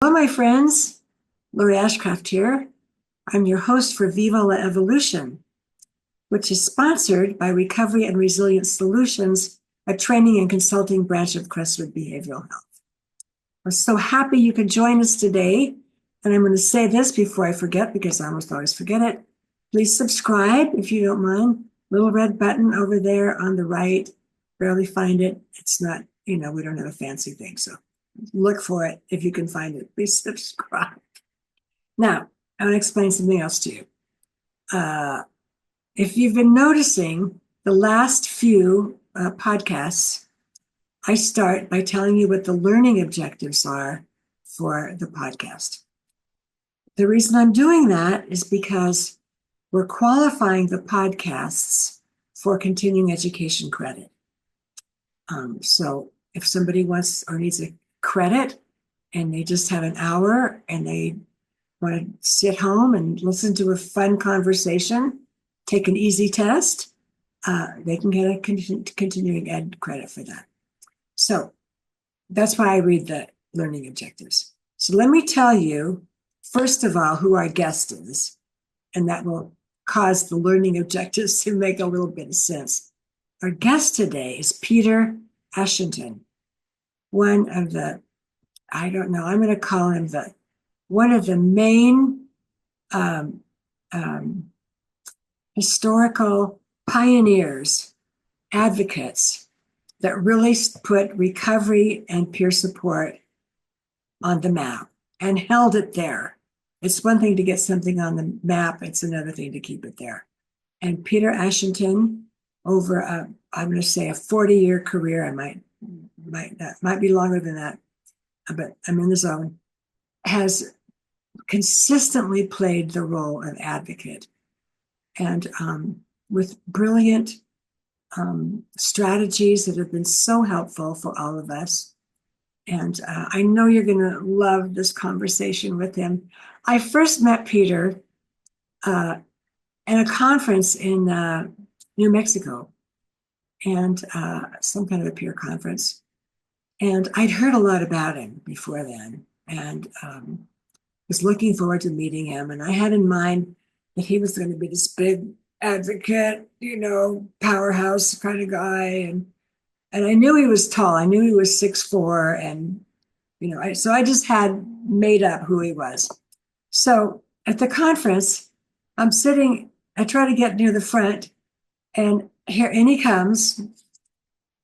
Hello, my friends. Lori Ashcraft here. I'm your host for Viva La Evolution, which is sponsored by Recovery and Resilience Solutions, a training and consulting branch of Crestwood Behavioral Health. We're so happy you could join us today. And I'm going to say this before I forget, because I almost always forget it. Please subscribe if you don't mind. Little red button over there on the right. Barely find it. It's not, we don't have a fancy thing. So look for it if you can find it. Please subscribe. Now, I want to explain something else to you. If you've been noticing the last few podcasts, I start by telling you what the learning objectives are for the podcast. The reason I'm doing that is because we're qualifying the podcasts for continuing education credit. So if somebody wants or needs a credit and they just have an hour and they want to sit home and listen to a fun conversation, take an easy test, they can get a continuing ed credit for that. So that's why I read the learning objectives. So let me tell you, first of all, who our guest is, and that will cause the learning objectives to make a little bit of sense. Our guest today is Peter Ashenden, one of the, I'm going to call him one of the main historical pioneers, advocates that really put recovery and peer support on the map and held it there. It's one thing to get something on the map, it's another thing to keep it there. And Peter Ashenden, over I'm going to say a 40-year career, might be longer than that, but I'm in the zone, has consistently played the role of advocate, and with brilliant strategies that have been so helpful for all of us. And I know you're going to love this conversation with him. I first met Peter at a conference in New Mexico, and some kind of a peer conference. And I'd heard a lot about him before then, and was looking forward to meeting him. And I had in mind that he was going to be this big advocate, powerhouse kind of guy. And I knew he was tall. I knew he was 6'4", and so I just had made up who he was. So at the conference, I'm sitting. I try to get near the front, and he comes,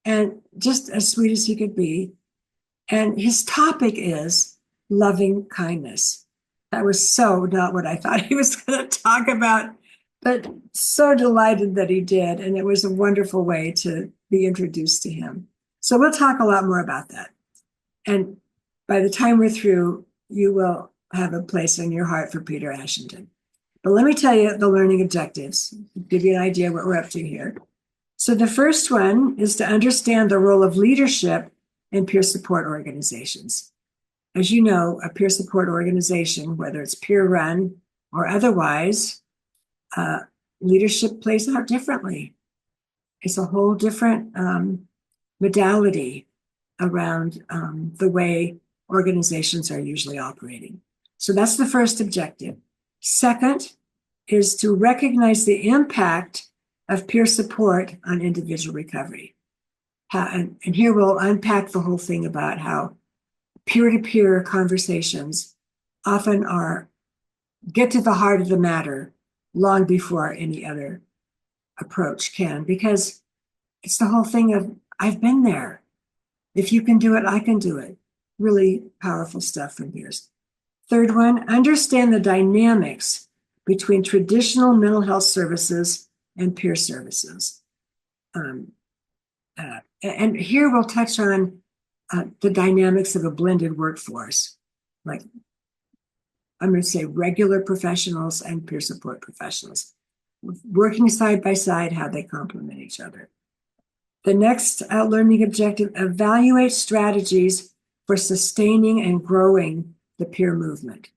and just as sweet as he could be. And his topic is loving kindness. That was so not what I thought he was going to talk about, but so delighted that he did. And it was a wonderful way to be introduced to him. So we'll talk a lot more about that. And by the time we're through, you will have a place in your heart for Peter Ashenden. But let me tell you the learning objectives, give you an idea what we're up to here. So the first one is to understand the role of leadership in peer support organizations. As you know, a peer support organization, whether it's peer-run or otherwise, leadership plays out differently. It's a whole different modality around the way organizations are usually operating. So that's the first objective. Second is to recognize the impact of peer support on individual recovery. And here we'll unpack the whole thing about how peer-to-peer conversations often get to the heart of the matter long before any other approach can, because it's the whole thing of, I've been there. If you can do it, I can do it. Really powerful stuff from peers. Third one, understand the dynamics between traditional mental health services and peer services. And here we'll touch on the dynamics of a blended workforce, like I'm going to say regular professionals and peer support professionals, working side by side, how they complement each other. The next learning objective, evaluate strategies for sustaining and growing the peer movement.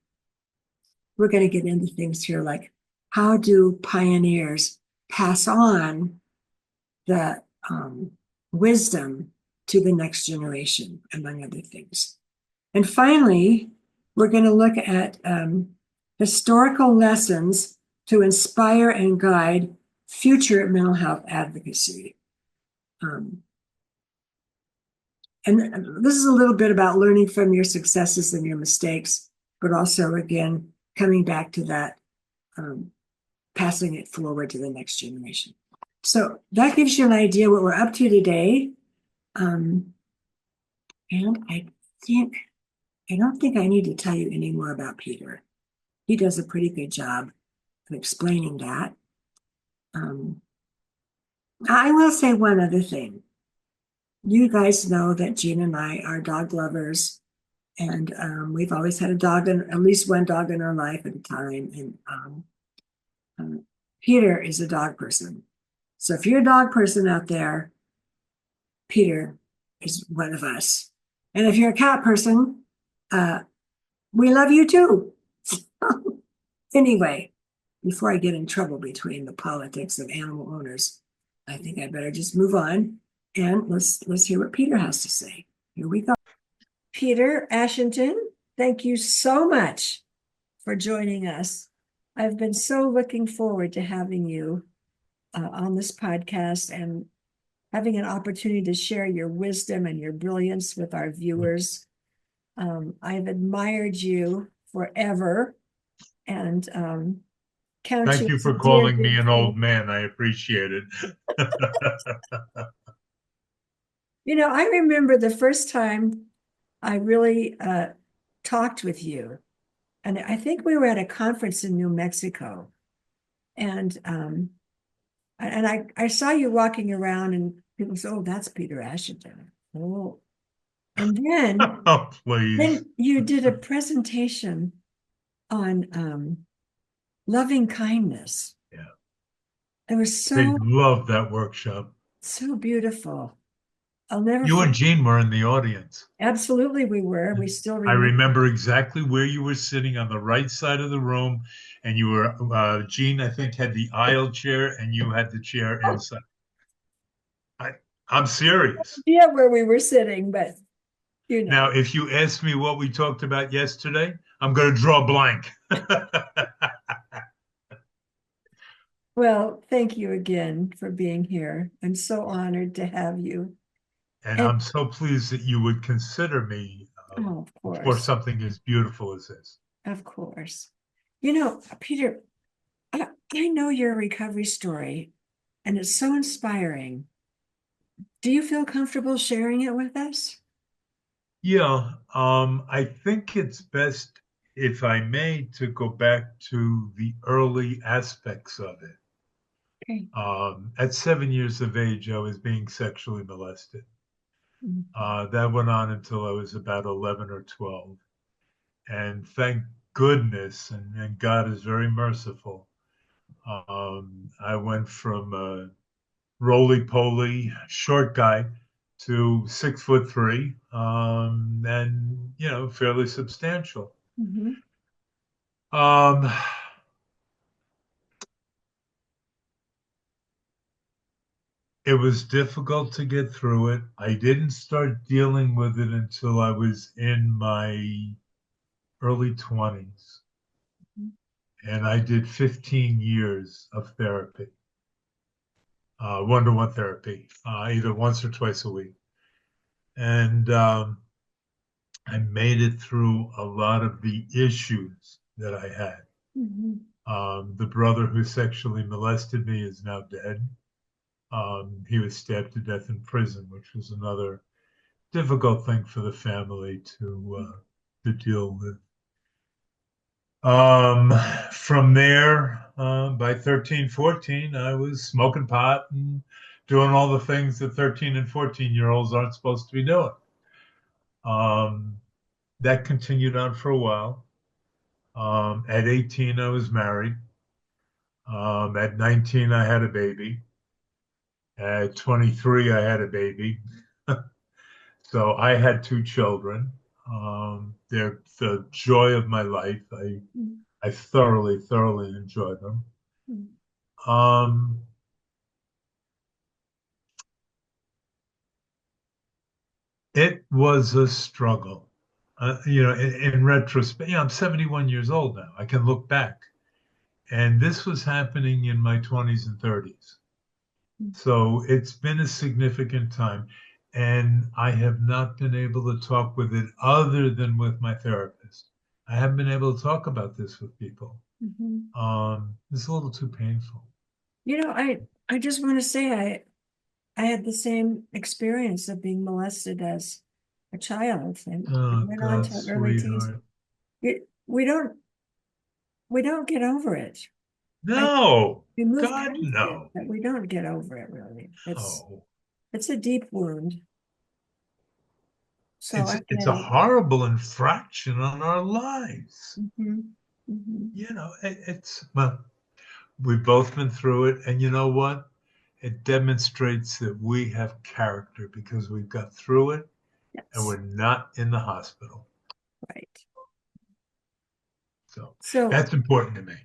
We're going to get into things here like, how do pioneers pass on the wisdom to the next generation, among other things. And finally, we're going to look at historical lessons to inspire and guide future mental health advocacy. And this is a little bit about learning from your successes and your mistakes, but also, again, coming back to that, passing it forward to the next generation. So that gives you an idea what we're up to today. And I don't think I need to tell you any more about Peter. He does a pretty good job of explaining that. I will say one other thing. You guys know that Jean and I are dog lovers, and we've always had a dog, and at least one dog in our life at a time. And Peter is a dog person. So if you're a dog person out there, Peter is one of us. And if you're a cat person, we love you too. Anyway, before I get in trouble between the politics of animal owners, I think I better just move on and let's hear what Peter has to say. Here we go. Peter Ashenden, thank you so much for joining us. I've been so looking forward to having you on this podcast and having an opportunity to share your wisdom and your brilliance with our viewers. I've admired you forever and count Thank you you as a for dear, calling me dear an friend. old man. I appreciate it. You know, I remember the first time I really talked with you, and I think we were at a conference in New Mexico, and I saw you walking around, and people said, "Oh, that's Peter Ashenden." Oh, and Oh, please. then you did a presentation on loving kindness. Yeah. It was They so loved that workshop. beautiful. I'll never You and forget. Jean were in the audience. Absolutely, we were. We still I remember. remember exactly where you were sitting on the right side of the room, and you were, Jean, I think, had the aisle chair, and you had the chair inside. I, I'm serious. Yeah, where we were sitting, but you Now, know. if you ask me what we talked about yesterday, I'm going to draw a blank. Well, thank you again for being here. I'm so honored to have you. And And I'm so pleased that you would consider me oh, of for course, something as beautiful as this. of course. You know, Peter, I know your recovery story, and it's so inspiring. Do you feel comfortable sharing it with us? Yeah, I think it's best, if I may, to go back to the early aspects of it. Okay. At 7 years of age, I was being sexually molested. Mhm. That went on until I was about 11 or 12. And thank goodness, and God is very merciful. I went from a roly poly short guy to 6'3", and fairly substantial. Mhm. Um, it was difficult to get through it. I didn't start dealing with it until I was in my early 20s, and I did 15 years of therapy, one-to-one therapy, either once or twice a week. And I made it through a lot of the issues that I had. Mhm. The brother who sexually molested me is now dead. He was stabbed to death in prison, which was another difficult thing for the family to deal with. Um, from there, by 13, 14, I was smoking pot and doing all the things that 13 and 14-year-olds aren't supposed to be doing. Um, that continued on for a while. At 18, I was married. At 19, I had a baby. At 23, I had a baby. So I had two children. They're the joy of my life. I thoroughly, thoroughly enjoy them. Mhm. Um, it was a struggle. in retrospect, I'm 71 years old now. I can look back. And this was happening in my 20s and 30s. So it's been a significant time. And I have not been able to talk with it other than with my therapist. I haven't been able to talk about this with people. Mhm. It's a little too painful. I just want to say I had the same experience of being molested as a child and Oh, went on God, to early teens. sweetheart. It, we don't get over it. I No, We move God, past it, no. but we don't get over it really. Oh, It's a deep wound. So it's I it's get a it. horrible infraction on our lives. Hmm. Hmm. Well, we've both been through it, and you know what? It demonstrates that we have character because we've got through it and Yes, we're not in the hospital. right. So So that's important to me.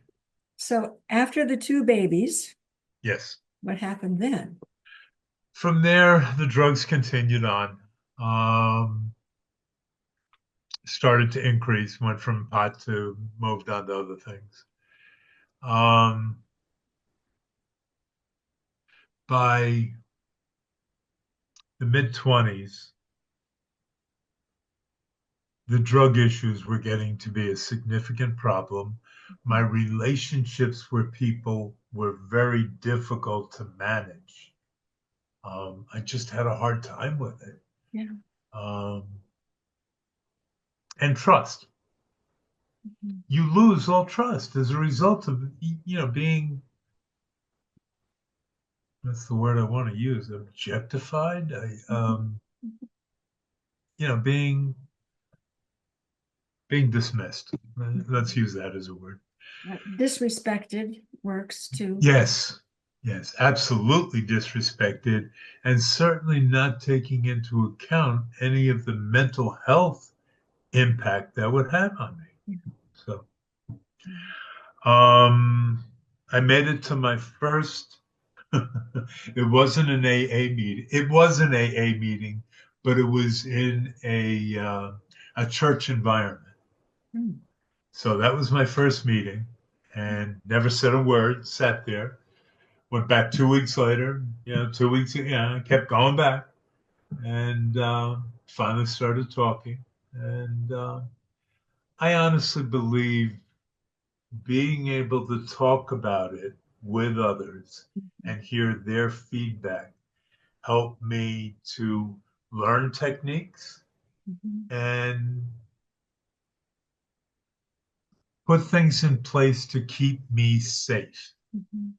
so after the two babies, Yes. what happened then? From there, the drugs continued on. Started to increase, went from pot to moved on to other things. Um, by the mid 20s, the drug issues were getting to be a significant problem. My relationships with people were very difficult to manage. I just had a hard time with it. Yeah. Um, and trust. Mhm. You lose all trust as a result of, being, that's the word I want to use, objectified. Mhm. Being dismissed. Let's use that as a word. Disrespected works too. Yes, yes, absolutely disrespected, and certainly not taking into account any of the mental health impact that would have on me. Yeah. So, um, I made it to my first. It wasn't an AA meeting. It was an AA meeting, but it was in a church environment. Mm. So that was my first meeting, and never said a word. Sat there. Went back 2 weeks later. 2 weeks. I kept going back, and finally started talking. And I honestly believe being able to talk about it with others and hear their feedback helped me to learn techniques Mhm. and put things in place to keep me safe. Mhm.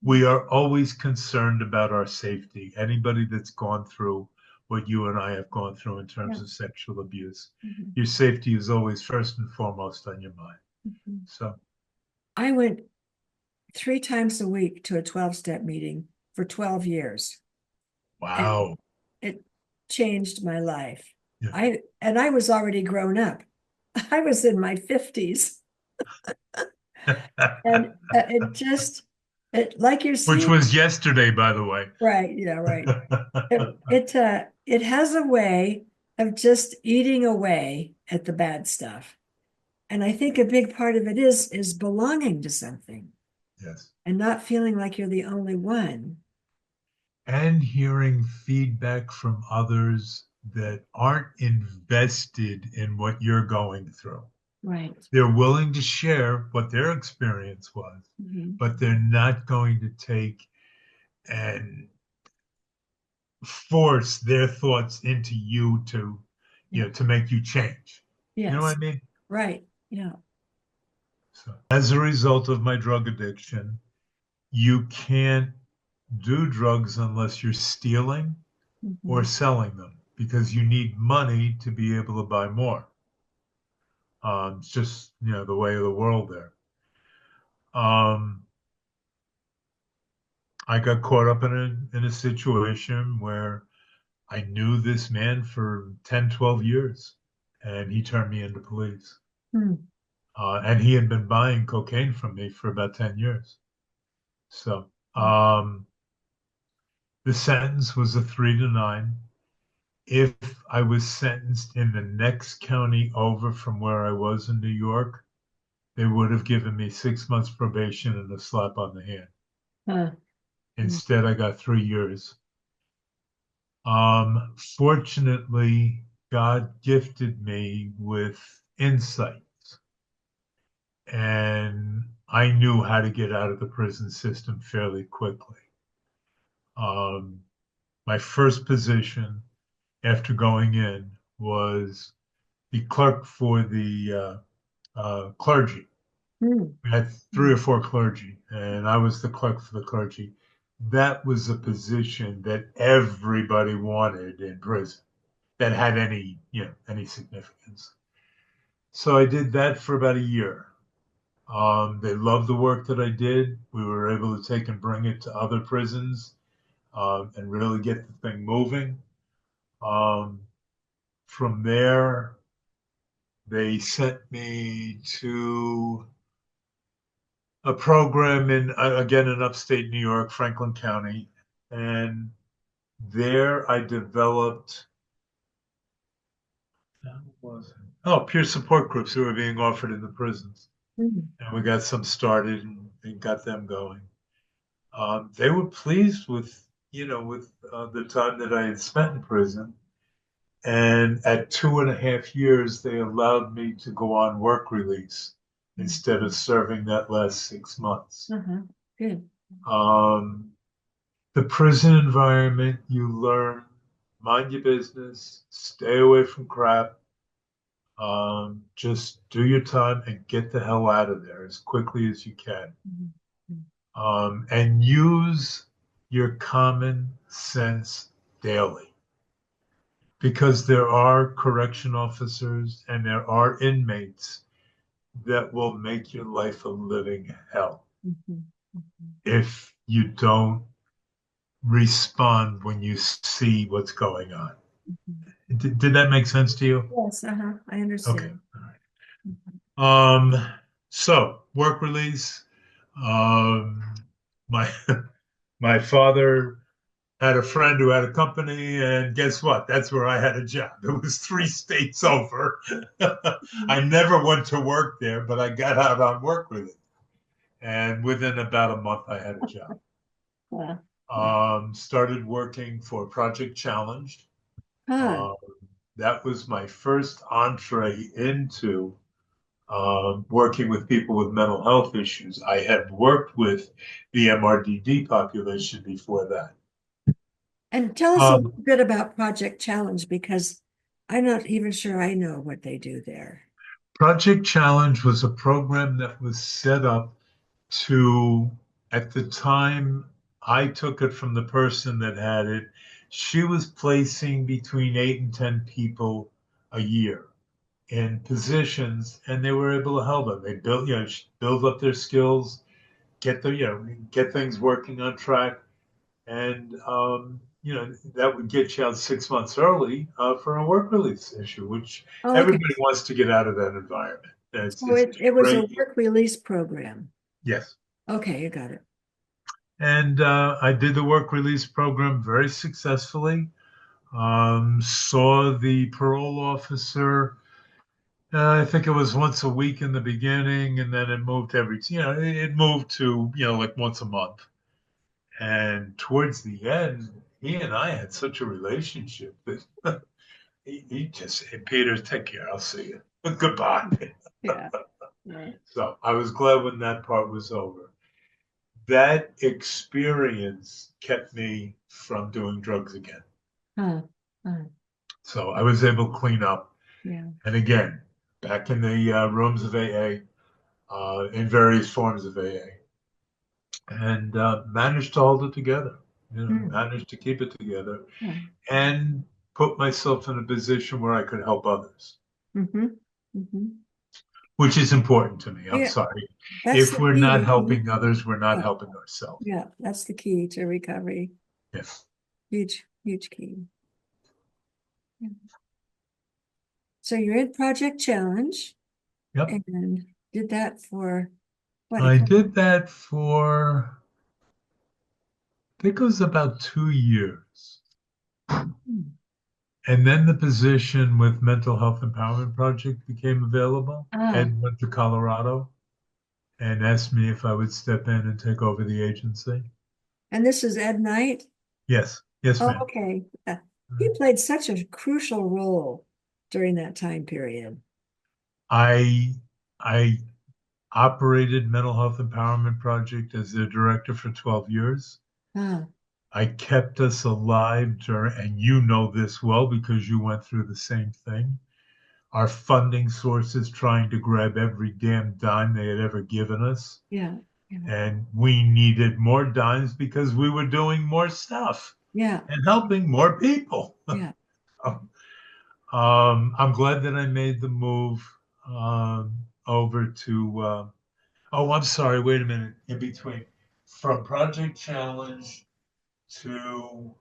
We are always concerned about our safety. Anybody that's gone through what you and I have gone through in Yeah. terms of sexual abuse, Mhm. your safety is always first and foremost on your mind. Mhm. So, I went 3 times a week to a 12-step meeting for 12 years, and wow. it changed my life. Yeah. I was already grown up. I was in my 50s. And like you're Which saying, was yesterday, by the way. right, yeah, right. It has a way of just eating away at the bad stuff. And I think a big part of it is belonging to something Yes. and not feeling like you're the only one. And hearing feedback from others that aren't invested in what you're going through. Right. They're willing to share what their experience was, Mhm. but they're not going to take and force their thoughts into you to, Yeah. to make you change. You know what Yes. I mean? Right. Yeah. So, as a result of my drug addiction, you can't do drugs unless you're stealing or Mhm. selling them because you need money to be able to buy more. It's just, the way of the world there. Um, I got caught up in a situation where I knew this man for 10, 12 years, and he turned me into police. Hmm. And he had been buying cocaine from me for about 10 years. So the sentence was a 3 to 9. if I was sentenced in the next county over from where I was in New York, they would have given me 6 months probation and a slap on the hand. Huh. Instead, I got 3 years. Fortunately, God gifted me with insight, and I knew how to get out of the prison system fairly quickly. Um, my first position after going in was the clerk for the clergy. Mm. We had 3 or 4 clergy, and I was the clerk for the clergy. That was a position that everybody wanted in prison that had any significance. So I did that for about a year. They loved the work that I did. We were able to take and bring it to other prisons and really get the thing moving. Um, from there, they sent me to a program again in upstate New York, Franklin County, and there I developed peer support groups who were being offered in the prisons, Mm. and we got some started and got them going. They were pleased with the time that I had spent in prison, and at 2.5 years, they allowed me to go on work release instead of serving that last 6 months. Uh-huh. Good. Um, the prison environment, you learn, mind your business, stay away from crap, just do your time and get the hell out of there as quickly as you can. And use your common sense daily. Because there are correction officers and there are inmates that will make your life a living hell if you don't respond when you see what's going on. Did that make sense to you? Yes, uh-huh. I Okay. understand. All right. So work release. Um, my my father had a friend who had a company, and guess what? That's where I had a job. It was 3 states over. I never went to work there, but I got out on work with it. And within about a month, I had a job. Yeah. Started working for Project Challenged. Huh. Um, that was my first entree into working with people with mental health issues. I had worked with the MRDD population before that. And tell us a Um, little bit about Project Challenge because I'm not even sure I know what they do there. Project Challenge was a program that was set up to, at the time I took it from the person that had it, she was placing between 8 and 10 people a year in positions, and they were able to help them. They build up their skills, get things working on track, and that would get you out 6 months early for a work release issue, which Oh, okay. everybody wants to get out of that environment. So It's it was a great. work release program. Yes. Okay, you got it. And I did the work release program very successfully. Saw the parole officer. I think it was once a week in the beginning, and then it moved it moved to, like once a month. And towards the end, he and I had such a relationship that he just said, Peter, take care. I'll see you. Goodbye. Yeah. Right. So I was glad when that part was over. That experience kept me from doing drugs again. Huh. Huh. So I was able to clean up. Yeah. And again, back in the rooms of AA, in various forms of AA, and managed to hold it together. Hmm. Managed to keep it together Yeah. and put myself in a position where I could help others, Mm-hmm. Mm-hmm. which is important to me. I'm Yeah, sorry. that's If the we're key not to helping others, we're not yeah, helping ourselves. yeah, that's the key to recovery. Yes. Huge, huge key. Yeah. So you're in Project Challenge Yep. and did that for what, a I couple? did that for, I think it was about 2 years. Hmm. And then the position with Mental Health Empowerment Project became available. Ah, Ed went to Colorado and asked me if I would step in and take over the agency. and this is Ed Knight? Yes, yes, Oh, ma'am. okay. He played such a crucial role during that time period. I I operated Mental Health Empowerment Project as their director for 12 years. Ah, I kept us alive during, and you know this well because you went through the same thing. Our funding sources trying to grab every damn dime they had ever given us. yeah, yeah, And we needed more dimes because we were doing more stuff yeah, and helping more people. yeah. I'm glad that I made the move over to. Oh, I'm sorry. Wait a minute. In between, from Project Challenge to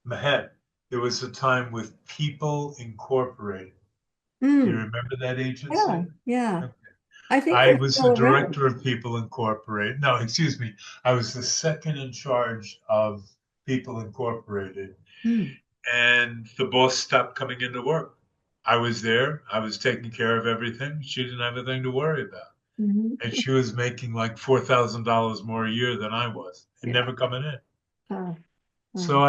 MHEP, there was a time with People Incorporated. Do you Mm, remember that yeah, agency? yeah. I think I they're was the still around. director of People Incorporated. No, excuse me. I was the second in charge of People Incorporated. Mm, And the boss stopped coming into work. I was there. I was taking care of everything. She didn't have anything to worry about. And hmm. she was making like $4,000 more a year than I was and Yeah. never coming in. Uh, uh, So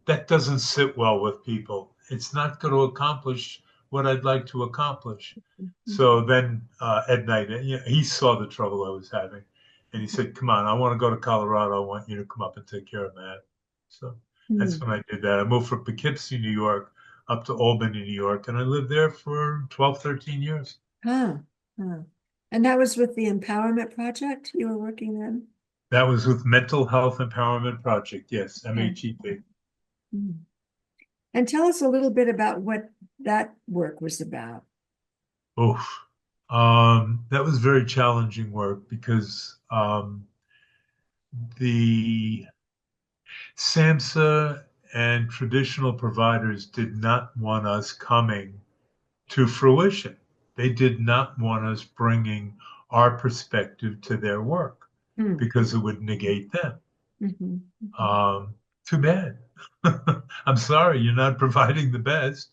that doesn't sit well with people. It's not going to accomplish what I'd like to accomplish. So then at night, he saw the trouble I was having, and he said, "Come on, I want to go to Colorado. I want you to come up and take care of Matt." So that's mm, when I did that. I moved from Poughkeepsie, New York, up to Albany, New York, and I lived there for 12, 13 years. huh, huh. And that was with the Empowerment Project you were working then? That was with Mental Health Empowerment Project. Yes, Okay. MHEP. Mm. And tell us a little bit about what that work was about. Oof. That was very challenging work because the SAMHSA and traditional providers did not want us coming to fruition. They did not want us bringing our perspective to their work Mm, because it would negate them. mhm, mhm. Um, Too bad. I'm sorry, you're not providing the best.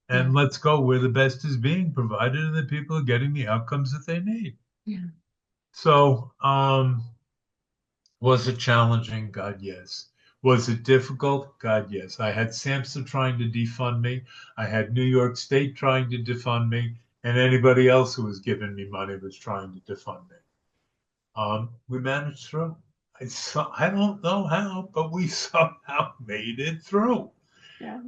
Yeah, And let's go where the best is being provided and the people are getting the outcomes that they need. yeah, So, was it challenging? God, yes. Was it difficult? God, yes. I had SAMHSA trying to defund me. I had New York State trying to defund me, and anybody else who was giving me money was trying to defund me. We managed through. I don't know how, but we somehow made it through. yeah,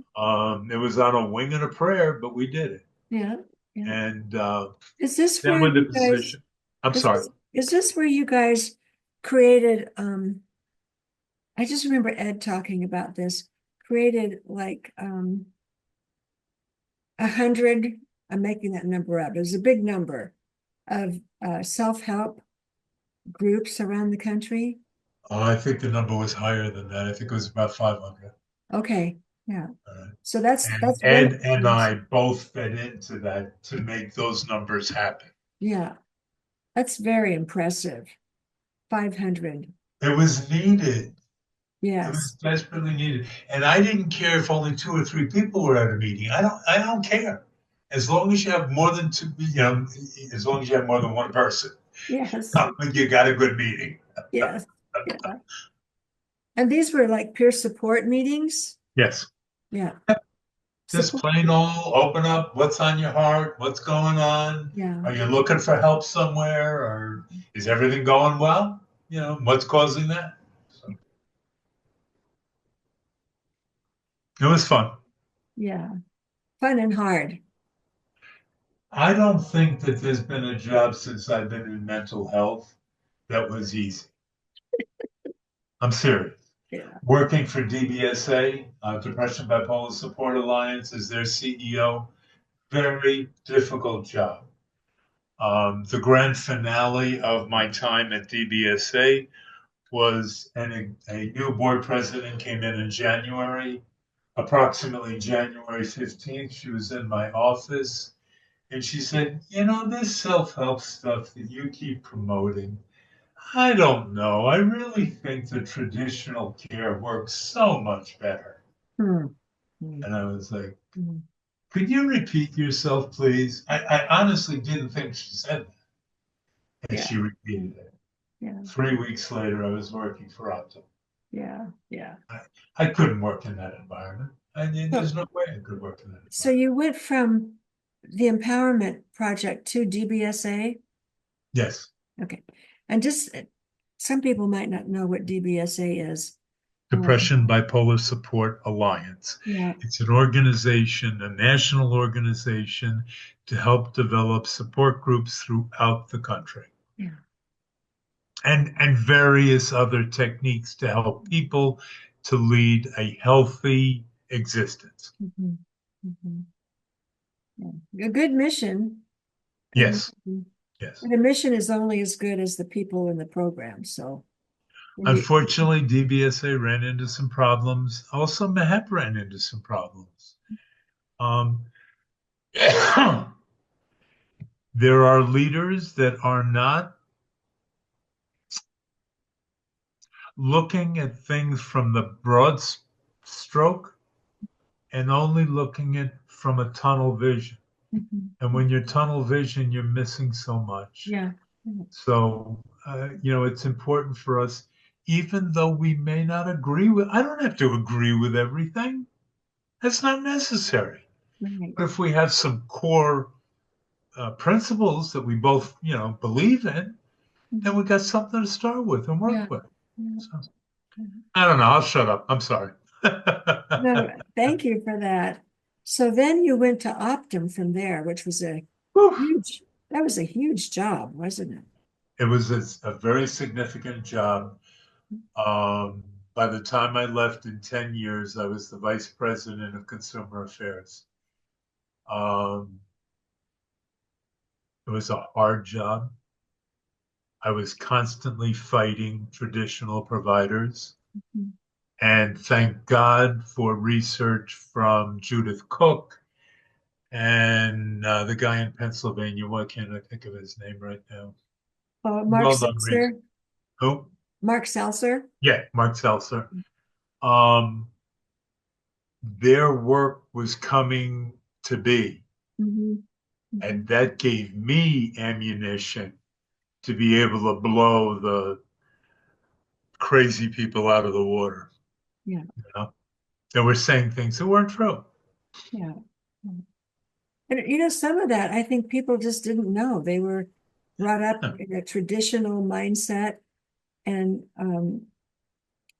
It was on a wing and a prayer, but we did it. yeah, yeah. And Is this then where when the you guys, position, I'm sorry. is this where you guys created, I just remember Ed talking about this, created like 100, I'm making that number up, it was a big number of self-help groups around the country. I think the number was higher than that. I think it was about 500. Okay, yeah. Uh, So that's and that's one of Ed the and things. I both fed into that to make those numbers happen. Yeah, that's very impressive. 500. It was needed. It was Yes. desperately needed. And I didn't care if only two or three people were at a meeting. I don't care. As long as you have more than two, as long as you have more than one person, Yes. you got a good meeting. Yes. Yeah. And these were like peer support meetings. Yes. Yeah. Just Support. plain old open up what's on your heart, what's going on. Yeah. Are you looking for help somewhere or is everything going well? What's causing that? So it was fun. Yeah. Fun and hard. I don't think that there's been a job since I've been in mental health that was easy. I'm serious. Yeah. Working for DBSA, Depression Bipolar Support Alliance, as their CEO, very difficult job. The grand finale of my time at DBSA was a new board president came in January, approximately January 15th. She was in my office and she said, this self help stuff that you keep promoting, I don't know. I really think the traditional care works so much better. Hmm. Hmm. And I was like, Hmm. could you repeat yourself, please? I honestly didn't think she said that. And Yeah. she repeated it. Yeah. 3 weeks later, I was working for Optum. Yeah. Yeah. I couldn't work in that environment. I mean, So, there's no way I could work in that so environment. you went from the empowerment project to DBSA? Yes. Okay. And just some people might not know what DBSA is. Depression Bipolar Support Alliance. Yeah. It's an organization, a national organization to help develop support groups throughout the country. Yeah. And various other techniques to help people to lead a healthy existence. Mhm. Mhm. Yeah. A good mission. And Yes, yes. the mission is only as good as the people in the program. So, you, Unfortunately, DBSA ran into some problems. Also, MHEP ran into some problems. Um, there are leaders that are not looking at things from the broad stroke and only looking at from a tunnel vision. Mhm. And when you're tunnel vision, you're missing so much. Yeah. So, it's important for us, even though we may not agree with, I don't have to agree with everything. That's not necessary. Right. But if we have some core principles that we both, believe in, then Mhm. we got something to start with and Yeah. work with. Yeah. So, Yeah. I don't know. I'll shut up. I'm sorry. No, thank you for that. So then you went to Optum from there, which was a Whew. huge, that was a huge job, wasn't it? It was a very significant job. Um, by the time I left in 10 years, I was the vice president of consumer affairs. Um, it was a hard job. I was constantly fighting traditional providers. Mhm. And thank God for research from Judith Cook and the guy in Pennsylvania. Why can't I think of his name right now? Oh, Mark Well done, Reese. Seltzer, Who? Mark Seltzer. Yeah, Mark Seltzer. Um, their work was coming to be, Mhm. and Mhm. that gave me ammunition to be able to blow the crazy people out of the water. Yeah. You know, they were saying things that weren't true. Yeah. And some of that I think people just didn't know. They were brought up in a traditional mindset. And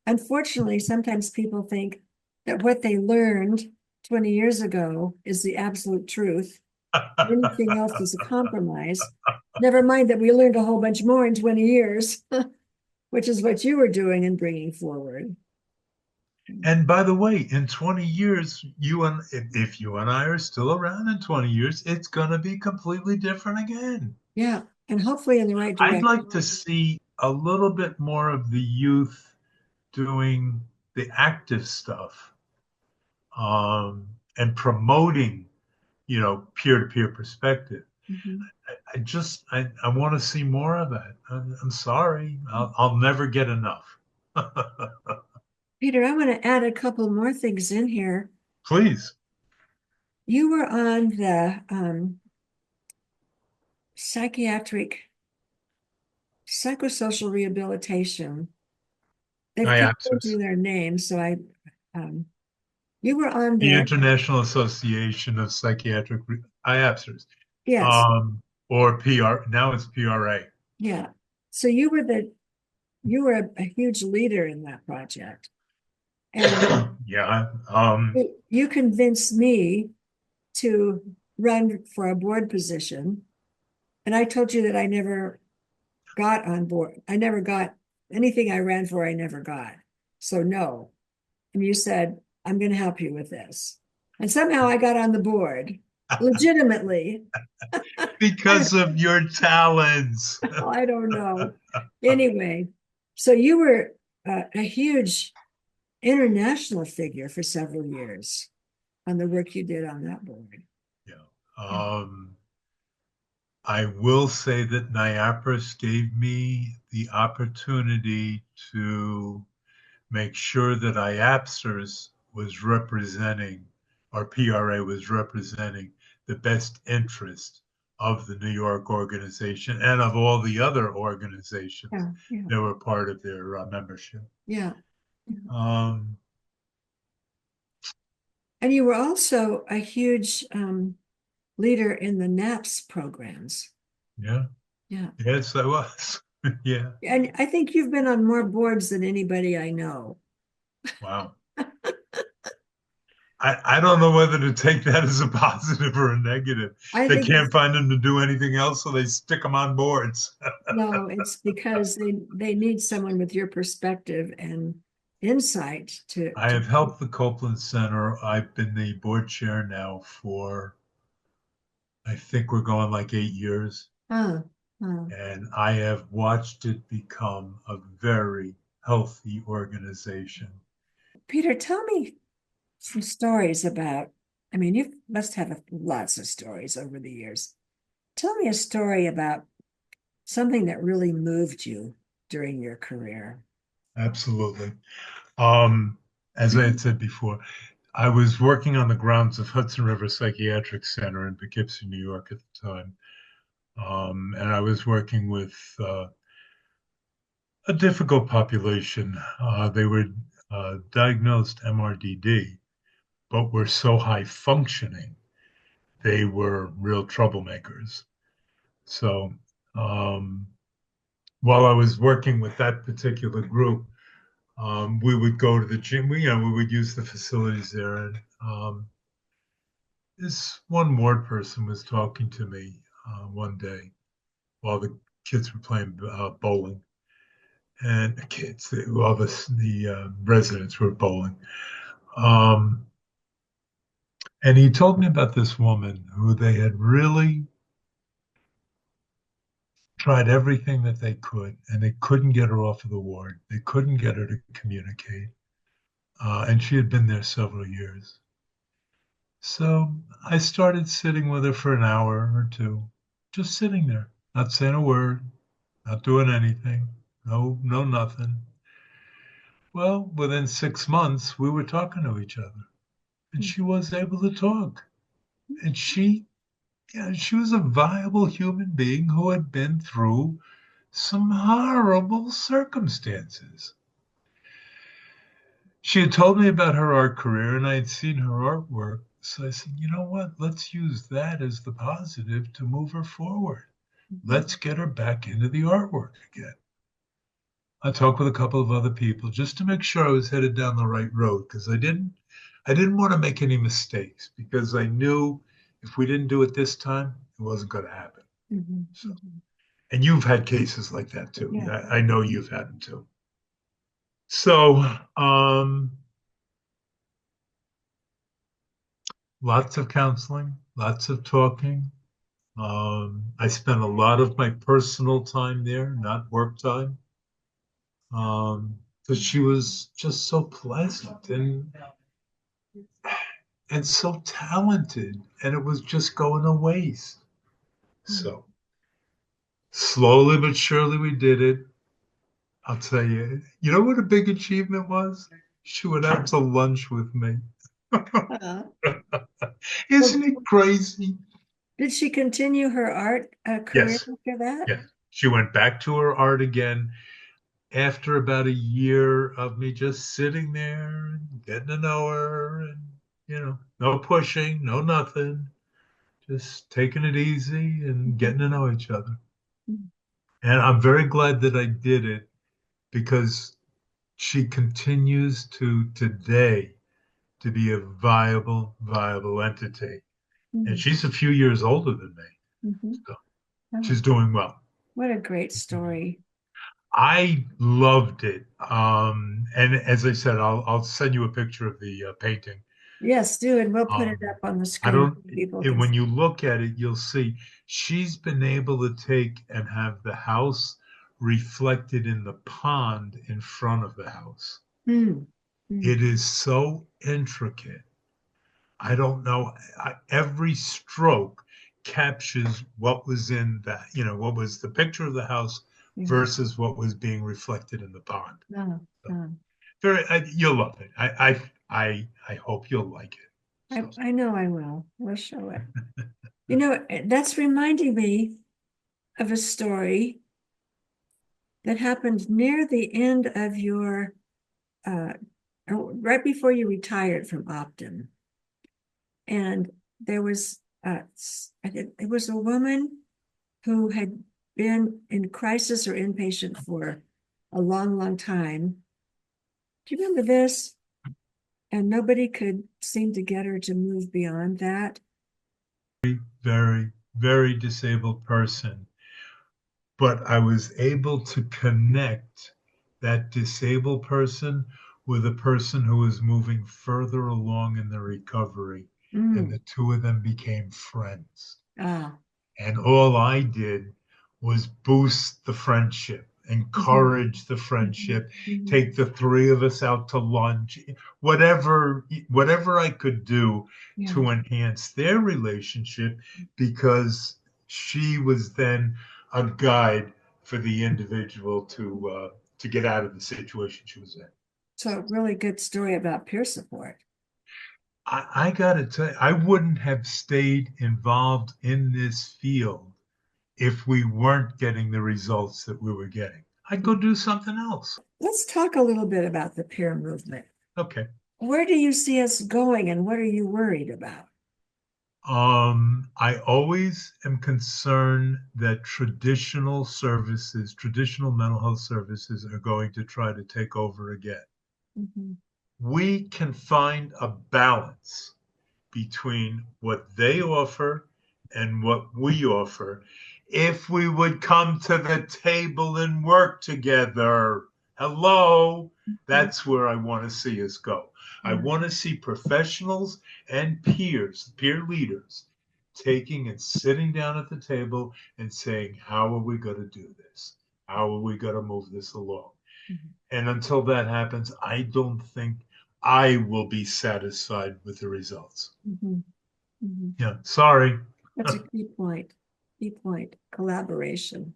unfortunately, sometimes people think that what they learned 20 years ago is the absolute truth. Anything else is a compromise. Never mind that we learned a whole bunch more in 20 years, which is what you were doing and bringing forward. And by the way, in 20 years, if you and I are still around in 20 years, it's going to be completely different again. Yeah. And hopefully in the right I'd like direction. to see a little bit more of the youth doing the active stuff, and promoting, peer-to-peer perspective. Mhm. I want to see more of that. I'm sorry. I'll never get enough. Peter, I want to add a couple more things in here. Please. You were on the psychiatric psychosocial rehabilitation. They've I kept abscess. changing their name, so um, you were on The there. International Association of Psychiatric IAPSers, Yes, or PR. Now it's PRA. yeah. So you were a huge leader in that project, and Yeah. you convinced me to run for a board position. And I told you that I never got on board. I never got anything I ran for, I never got. So no. And you said, I'm going to help you with this. And somehow I got on the board legitimately. I, Because of your talents. I don't know. Anyway, so you were a huge international figure for several years on the work you did on that board. Yeah. Yeah. I will say that Niapris gave me the opportunity to make sure that IAPSERS was representing, or PRA was representing the best interest of the New York organization and of all the other organizations Yeah, yeah, that were part of their membership. yeah. Um, And you were also a huge leader in the NAPS programs. yeah, Yeah. yes, I was. Yeah, And I think you've been on more boards than anybody I know. wow. I don't know whether to take that as a positive or a negative. I They think can't it's find them to do anything else, so they stick them on boards. no, it's because they need someone with your perspective and insight I to have helped the Copeland Center. I've been the board chair now for, I think we're going like 8 years. huh, huh. And I have watched it become a very healthy organization. Peter, tell me some stories about, I mean, you must have lots of stories over the years. Tell me a story about something that really moved you during your career. Absolutely. Um, as I had said before, I was working on the grounds of Hudson River Psychiatric Center in Poughkeepsie, New York at the time. And I was working with a difficult population. They were diagnosed MRDD, but were so high functioning, they were real troublemakers. So um, while I was working with that particular group, we would go to the gym. We would use the facilities there. And this one ward person was talking to me one day while the kids were playing bowling, and the kids, well, the residents were bowling. Um, and he told me about this woman who they had really tried everything that they could, and they couldn't get her off of the ward. They couldn't get her to communicate. And she had been there several years. So I started sitting with her for an hour or two, just sitting there, not saying a word, not doing anything, no, nothing. Well, within 6 months, we were talking to each other, and she was able to talk. And she was a viable human being who had been through some horrible circumstances. She had told me about her art career, and I had seen her artwork. So I said, you know what? Let's use that as the positive to move her forward. Let's get her back into the artwork again. I talked with a couple of other people just to make sure I was headed down the right road because I didn't want to make any mistakes because I knew if we didn't do it this time, it wasn't going to happen. Mhm, So, mhm. and you've had cases like that too. Yeah. I know you've had them too. So, lots of counseling, lots of talking. I spent a lot of my personal time there, not work time, because she was just so pleasant and so talented, and it was just going to waste. So slowly but surely we did it. I'll tell you, you know what a big achievement was? She went out to lunch with me. Uh, Isn't well, it crazy? did she continue her art career Yes, after that? yes. She went back to her art again after about a year of me just sitting there and getting to know her and, no pushing, no nothing, just taking it easy and getting to know each other. Mhm. And I'm very glad that I did it because she continues to today to be a viable entity. And Mhm, she's a few years older than me. mhm. So Oh, she's doing well. what a great story. I loved it. And as I said, I'll send you a picture of the painting. Yes, do, and we'll put it Um, up on the I screen don't, so people and can when see. you look at it, you'll see she's been able to take and have the house reflected in the pond in front of the house. Mm, mm, It is so intricate. I don't know. Every stroke captures what was in that, what was the picture of the house versus what was being reflected in the pond. Oh, So, oh. you'll love it. I hope you'll like it. So. I know I will. We'll show it. That's reminding me of a story that happened near the end of your, right before you retired from Optum. And there was, it was a woman who had been in crisis or inpatient for a long, long time. Do you remember this? And nobody could seem to get her to move beyond that. Very, very disabled person. But I was able to connect that disabled person with a person who was moving further along in the recovery. And the two of them became friends. Ah. And all I did was boost the friendship, encourage the friendship, take the three of us out to lunch, whatever I could do to enhance their relationship, because she was then a guide for the individual to get out of the situation she was in. So a really good story about peer support. I got to tell you, I wouldn't have stayed involved in this field if we weren't getting the results that we were getting. I'd go do something else. Let's talk a little bit about the peer movement. Okay. Where do you see us going and what are you worried about? I always am concerned that traditional mental health services are going to try to take over again. We can find a balance between what they offer and what we offer if we would come to the table and work together. Hello, that's where I want to see us go. I want to see professionals and peer leaders, taking and sitting down at the table and saying, how are we going to do this? How are we going to move this along? And until that happens, I don't think I will be satisfied with the results. Yeah, sorry. That's a key point. Key point. Collaboration.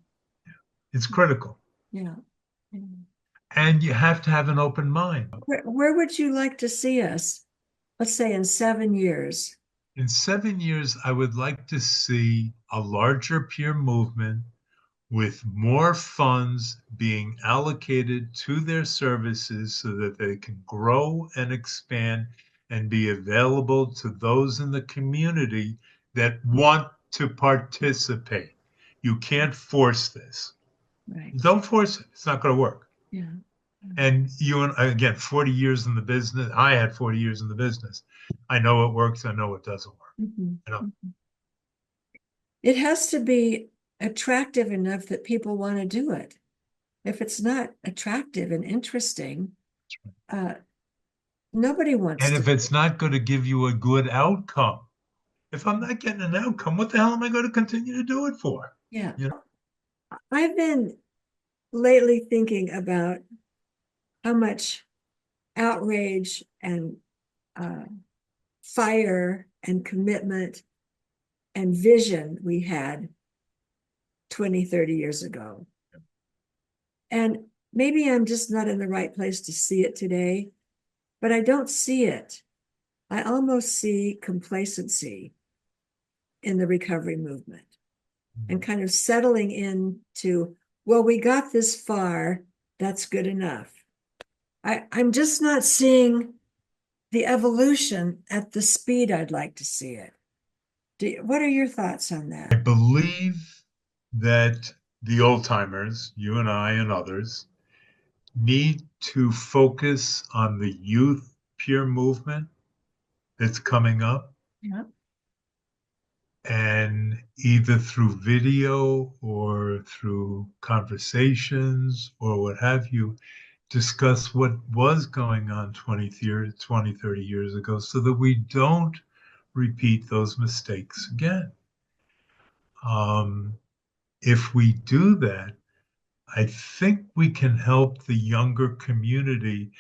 It's critical. Yeah. And you have to have an open mind. Where would you like to see us? Let's say in 7 years. In 7 years, I would like to see a larger peer movement with more funds being allocated to their services so that they can grow and expand and be available to those in the community that want to participate. You can't force this. Right. Don't force it. It's not going to work. Yeah. And you and again, 40 years in the business. I had 40 years in the business. I know it works. I know it doesn't work. You know? It has to be attractive enough that people want to do it. If it's not attractive and interesting, nobody wants and to. if it's not going to give you a good outcome, if I'm not getting an outcome, what the hell am I going to continue to do it for? Yeah. You know? I've been lately thinking about how much outrage and fire and commitment and vision we had 20, 30 years ago. And maybe I'm just not in the right place to see it today, but I don't see it. I almost see complacency in the recovery movement and kind of settling into, well, we got this far, that's good enough. I'm just not seeing the evolution at the speed I'd like to see it. What are your thoughts on that? I believe that the old timers, you and I and others, need to focus on the youth peer movement that's coming up. Yeah. And either through video or through conversations or what have you, discuss what was going on 20, 30 years ago so that we don't repeat those mistakes again. If we do that, I think we can help the younger community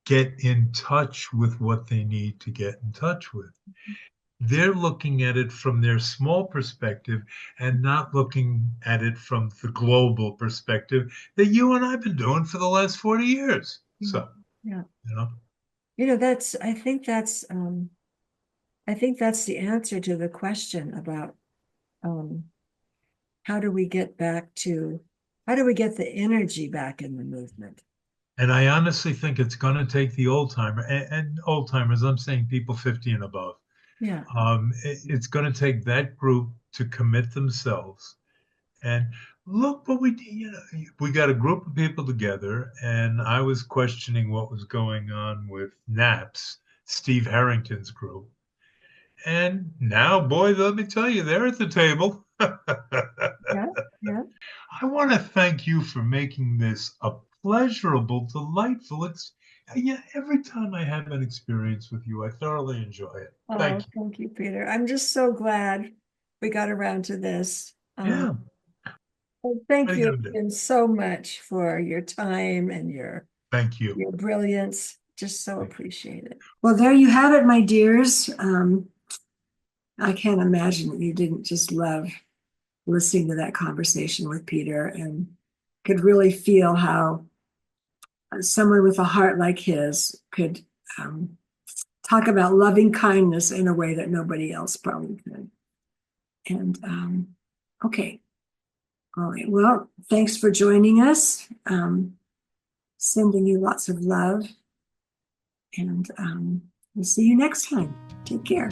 get in touch with what they need to get in touch with. they're looking at it from their small perspective and not looking at it from the global perspective that you and I've been doing for the last 40 years. So, Yeah. you know, I think that's the answer to the question about um, how do we get the energy back in the movement? and I honestly think it's going to take the old timer and old timers, I'm saying people 50 and above. Yeah. It's going to take that group to commit themselves. And look what we got a group of people together, and I was questioning what was going on with NAPS, Steve Harrington's group. And now, boy, let me tell you, they're at the table. Yeah. Yeah. I want to thank you for making this a pleasurable, delightful. Yeah, every time I have an experience with you, I thoroughly enjoy it. Oh, Thank you. thank you, Peter. I'm just so glad we got around to this. Yeah, Well, what thank are you you going to do? again so much for your time and Thank you. your brilliance. Just so Thank you. appreciate it. Well, there you have it, my dears. I can't imagine that you didn't just love listening to that conversation with Peter and could really feel how someone with a heart like his could um, talk about loving kindness in a way that nobody else probably could. And okay, all right. Well, thanks for joining us. Sending you lots of love, and we'll see you next time. Take care.